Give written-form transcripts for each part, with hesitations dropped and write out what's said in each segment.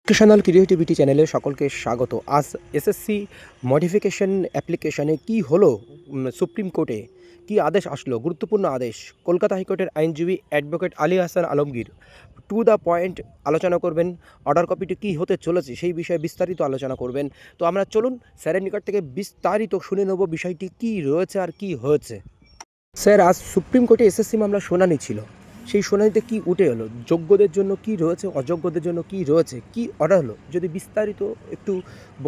Educational creativity চ্যানেলে সকলকে স্বাগত। আজ এসএসসি মডিফিকেশন অ্যাপ্লিকেশনে কি হলো, সুপ্রিম কোর্টে কি আদেশ আসলো, গুরুত্বপূর্ণ আদেশ। কলকাতা হাইকোর্টের আইনজীবী advocate Ali Hasan Alamgir to the point আলোচনা করবেন। অর্ডার কপিটি কী হতে চলেছে সেই বিষয়ে বিস্তারিত আলোচনা করবেন। তো আমরা চলুন স্যারের নিকট থেকে বিস্তারিত শুনে নেব বিষয়টি কী রয়েছে আর কি হয়েছে। স্যার, আজ সুপ্রিম কোর্টে এসএসসি মামলা শুনানি ছিল। সেই শুনানিতে কি উঠে এলো, যোগ্যদের জন্য কি রয়েছে, অযোগ্যদের জন্য কি রয়েছে, কি অর্ডার হলো, যদি বিস্তারিত একটু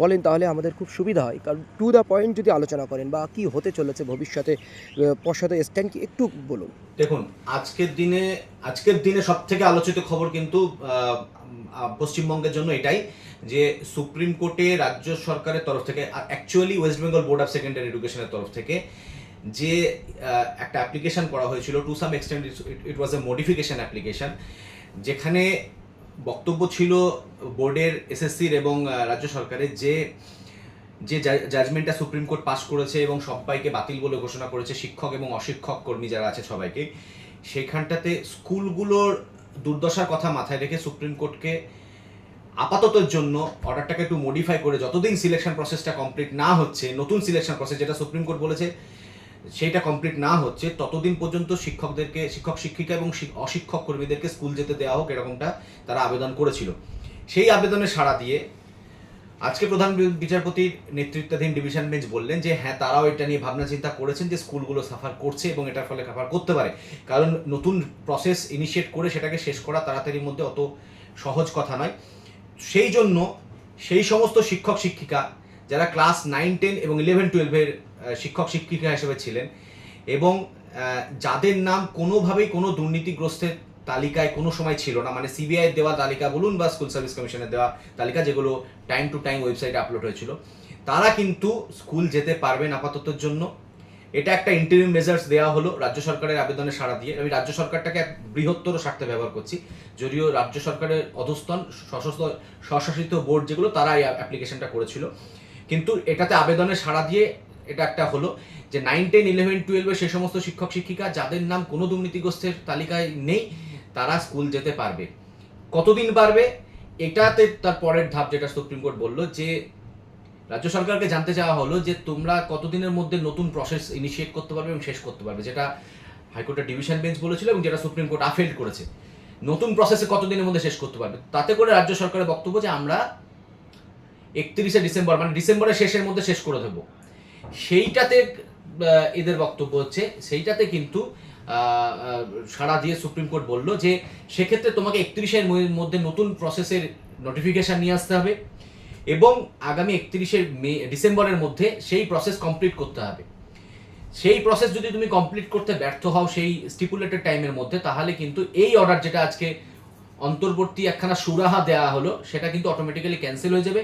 বলেন তাহলে আমাদের খুব সুবিধা হয়। কারণ টু দ্য পয়েন্ট যদি আলোচনা করেন বা কি হতে চলেছে ভবিষ্যতে পশ্চাতে স্ট্যান্ড কি একটু বলুন। দেখুন, আজকের দিনে সব থেকে আলোচিত খবর কিন্তু পশ্চিমবঙ্গের জন্য এটাই যে সুপ্রিম কোর্টে রাজ্য সরকারের তরফ থেকে, actually West Bengal board of secondary এডুকেশনের তরফ থেকে যে একটা অ্যাপ্লিকেশন করা হয়েছিল, টু সাম এক্সটেন্ট ইট ওয়াজ এ মডিফিকেশন অ্যাপ্লিকেশন, যেখানে বক্তব্য ছিল বোর্ডের, এসএসসির এবং রাজ্য সরকারের যে যে জাজমেন্টটা সুপ্রিম কোর্ট পাস করেছে এবং সবাইকে বাতিল বলে ঘোষণা করেছে, শিক্ষক এবং অশিক্ষক কর্মী যারা আছে সবাইকে, সেইখানটাতে স্কুলগুলোর দুর্দশার কথা মাথায় রেখে সুপ্রিম কোর্টকে আপাততের জন্য অর্ডারটাকে একটু মডিফাই করে, যতদিন সিলেকশন প্রসেসটা কমপ্লিট না হচ্ছে, নতুন সিলেকশন প্রসেস যেটা সুপ্রিম কোর্ট বলেছে সেইটা কমপ্লিট না হচ্ছে, ততদিন পর্যন্ত শিক্ষকদেরকে, শিক্ষক শিক্ষিকা এবং অশিক্ষক কর্মীদেরকে স্কুল যেতে দেওয়া হোক, এরকমটা তারা আবেদন করেছিল। সেই আবেদনে সাড়া দিয়ে আজকে প্রধান বিচারপতির নেতৃত্বাধীন ডিভিশন বেঞ্চ বললেন যে হ্যাঁ, তারাও এটা নিয়ে ভাবনা চিন্তা করেছেন যে স্কুলগুলো সাফার করছে এবং এটার ফলে সাফার করতে পারে, কারণ নতুন প্রসেস ইনিশিয়েট করে সেটাকে শেষ করা তাড়াতাড়ির মধ্যে অত সহজ কথা নয়। সেই জন্য সেই সমস্ত শিক্ষক শিক্ষিকা যারা ক্লাস 9, 10 এবং 11, 12-এর শিক্ষক শিক্ষিকা হিসেবে ছিলেন এবং যাদের নাম কোনোভাবেই কোনো দুর্নীতিগ্রস্তের তালিকায় কোনো সময় ছিল না, মানে সিবিআই দেওয়া তালিকা বলুন বা স্কুল সার্ভিস কমিশনের দেওয়া তালিকা, যেগুলো টাইম টু টাইম ওয়েবসাইটে আপলোড হয়েছিল, তারা কিন্তু স্কুল যেতে পারবেন আপাততের জন্য। এটা একটা ইন্টারিম মেজার্স দেওয়া হলো রাজ্য সরকারের আবেদনে সাড়া দিয়ে। আমি রাজ্য সরকারটাকে এক বৃহত্তর স্বার্থে ব্যবহার করছি, যদিও রাজ্য সরকারের অধস্তন স্বশাসিত বোর্ড যেগুলো, তারা এই অ্যাপ্লিকেশনটা করেছিল, কিন্তু এটাতে আবেদনে সাড়া দিয়ে এটা একটা হলো যে 9, 10, 11, 12 সেই সমস্ত শিক্ষক শিক্ষিকা যাদের নাম কোনো দুর্নীতিগ্রস্তের তালিকায় নেই, তারা স্কুল যেতে পারবে। কতদিন পারবে, এটাতে তার পরের ধাপ যেটা সুপ্রিম কোর্ট বলল যে রাজ্য সরকারকে জানতে চাওয়া হলো যে তোমরা কতদিনের মধ্যে নতুন প্রসেস ইনিশিয়েট করতে পারবে এবং শেষ করতে পারবে, যেটা হাইকোর্টের ডিভিশন বেঞ্চ বলেছিল এবং যেটা সুপ্রিম কোর্ট আফেল্ড করেছে। নতুন প্রসেসে কতদিনের মধ্যে শেষ করতে পারবে, তাতে করে রাজ্য সরকারের বক্তব্য যে আমরা 31শে ডিসেম্বর, মানে ডিসেম্বরের শেষের মধ্যে শেষ করে দেবো। সেইটাতে এদের বক্তব্য হচ্ছে, সেইটাতে কিন্তু সাড়া দিয়ে সুপ্রিম কোর্ট বলল যে সেক্ষেত্রে তোমাকে 31-এর মধ্যে নতুন প্রসেসের নোটিফিকেশন নিয়ে আসতে হবে এবং আগামী 31শে ডিসেম্বরের মধ্যে সেই প্রসেস কমপ্লিট করতে হবে। সেই প্রসেস যদি তুমি কমপ্লিট করতে ব্যর্থ হও সেই স্টিপুলেটেড টাইমের মধ্যে, তাহলে কিন্তু এই অর্ডার যেটা আজকে অন্তর্বর্তী একখানা সুরাহা দেওয়া হলো, সেটা কিন্তু অটোমেটিক্যালি ক্যান্সেল হয়ে যাবে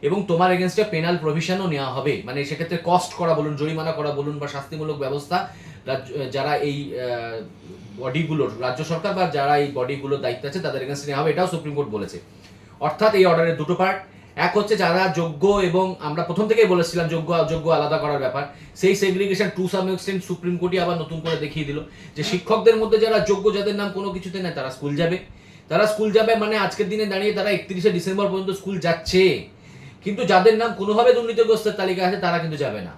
এবং তোমার এগেনস্টে পেনাল প্রভিশনও নেওয়া হবে। মানে সেক্ষেত্রে কস্ট করা বলুন, জরিমানা করা বলুন বা শাস্তিমূলক ব্যবস্থা যারা এই বডিগুলোর, রাজ্য সরকার বা যারা এই বডিগুলোর দায়িত্ব আছে তাদের এগেনস্টে নেওয়া হবে, এটাও সুপ্রিম কোর্ট বলেছে। অর্থাৎ এই অর্ডারের দুটো পার্ট। এক হচ্ছে যারা যোগ্য, এবং আমরা প্রথম থেকেই বলেছিলাম যোগ্য অযোগ্য আলাদা করার ব্যাপার, সেই segregation to some extent supreme কোর্টই আবার নতুন করে দেখিয়ে দিল যে শিক্ষকদের মধ্যে যারা যোগ্য, যাদের নাম কোনো কিছুতে নেই, তারা স্কুল যাবে। তারা স্কুল যাবে মানে আজকের দিনে দাঁড়িয়ে তারা 31শে ডিসেম্বর পর্যন্ত স্কুল যাচ্ছে, কিন্তু যাদের নাম কোনোভাবে দুর্নীতিগ্রস্তের তালিকা আছে তারা কিন্তু যাবে না।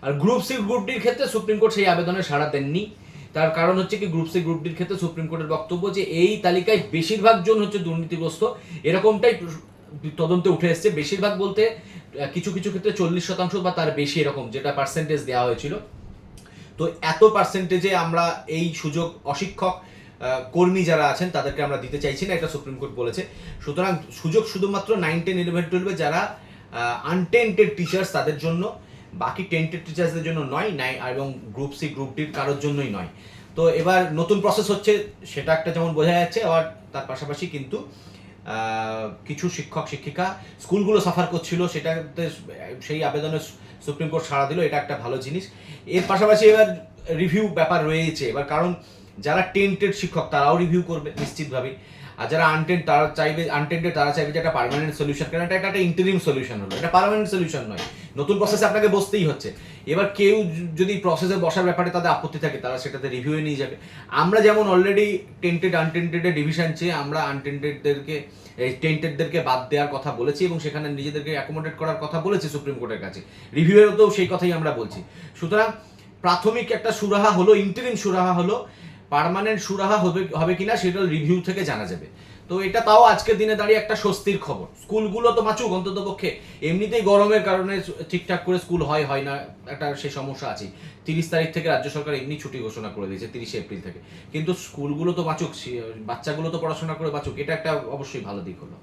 আর গ্রুপ সি গ্রুপ ডির ক্ষেত্রে সুপ্রিম কোর্ট সেই আবেদনে সাড়া দেননি। তার কারণ হচ্ছে কি, গ্রুপ সি গ্রুপ ডির ক্ষেত্রে সুপ্রিম কোর্টের বক্তব্য যে এই তালিকায় বেশিরভাগ জন হচ্ছে দুর্নীতিগ্রস্ত, এরকমটাই তদন্তে উঠে এসছে। বেশিরভাগ বলতে কিছু কিছু ক্ষেত্রে 40% বা তার বেশি, এরকম যেটা পার্সেন্টেজ দেওয়া হয়েছিল। তো এত পার্সেন্টেজে আমরা এই সুযোগ অশিক্ষক কর্মী যারা আছেন তাদেরকে আমরা দিতে চাইছি না, এটা সুপ্রিম কোর্ট বলেছে। সুতরাং সুযোগ শুধুমাত্র 9, 10, 11, 12 যারা আনটেন্টেড টিচার্স তাদের জন্য, বাকি টেন্টেড টিচার্সদের জন্য নয়, এবং গ্রুপ সি গ্রুপ ডির কারোর জন্যই নয়। তো এবার নতুন প্রসেস হচ্ছে, সেটা একটা যেমন বোঝা যাচ্ছে, আবার তার পাশাপাশি কিন্তু কিছু শিক্ষক শিক্ষিকা স্কুলগুলো সাফার করছিল, সেটাতে সেই আবেদনে সুপ্রিম কোর্ট সাড়া দিল, এটা একটা ভালো জিনিস। এর পাশাপাশি এবার রিভিউ ব্যাপার রয়েছে এবার, কারণ যারা টেন্টেড শিক্ষক তারাও রিভিউ করবে নিশ্চিতভাবে। আর যারা আনটেন্ডেড তারা চাইবে যে একটা পার্মানেন্ট সলিউশন, কারণ এটা একটা ইন্টারিম সলিউশন হলো, এটা পার্মানেন্ট সলিউশন নয়। নতুন প্রসেসে আপনাকে বসতেই হচ্ছে। এবার কেউ যদি প্রসেসে বসার ব্যাপারে তাদের আপত্তি থাকে, তারা সেটাতে রিভিউয়ে নিয়ে যাবে। আমরা যেমন অলরেডি টেন্টেড আনটেন্টেডের ডিভিশন চেয়ে আমরা টেন্টেডদেরকে বাদ দেওয়ার কথা বলেছি এবং সেখানে নিজেদেরকে অ্যাকোমোডেট করার কথা বলেছি সুপ্রিম কোর্টের কাছে, রিভিউয়েরও সেই কথাই আমরা বলছি। সুতরাং প্রাথমিক একটা সুরাহা হলো, ইন্টারিম সুরাহা হলো, পার্মানেন্ট সুরাহা হবে কিনা সেটা রিভিউ থেকে জানা যাবে। তো এটা তাও আজকের দিনে দাঁড়িয়ে একটা স্বস্তির খবর। স্কুলগুলো তো বাঁচুক অন্তত পক্ষে, এমনিতেই গরমের কারণে ঠিকঠাক করে স্কুল হয় না, একটা সে সমস্যা আছে। 30 তারিখ থেকে রাজ্য সরকার এমনি ছুটি ঘোষণা করে দিয়েছে, 30 এপ্রিল থেকে, কিন্তু স্কুলগুলো তো বাঁচুক, বাচ্চাগুলো তো পড়াশোনা করে বাঁচুক, এটা একটা অবশ্যই ভালো দিক হলো।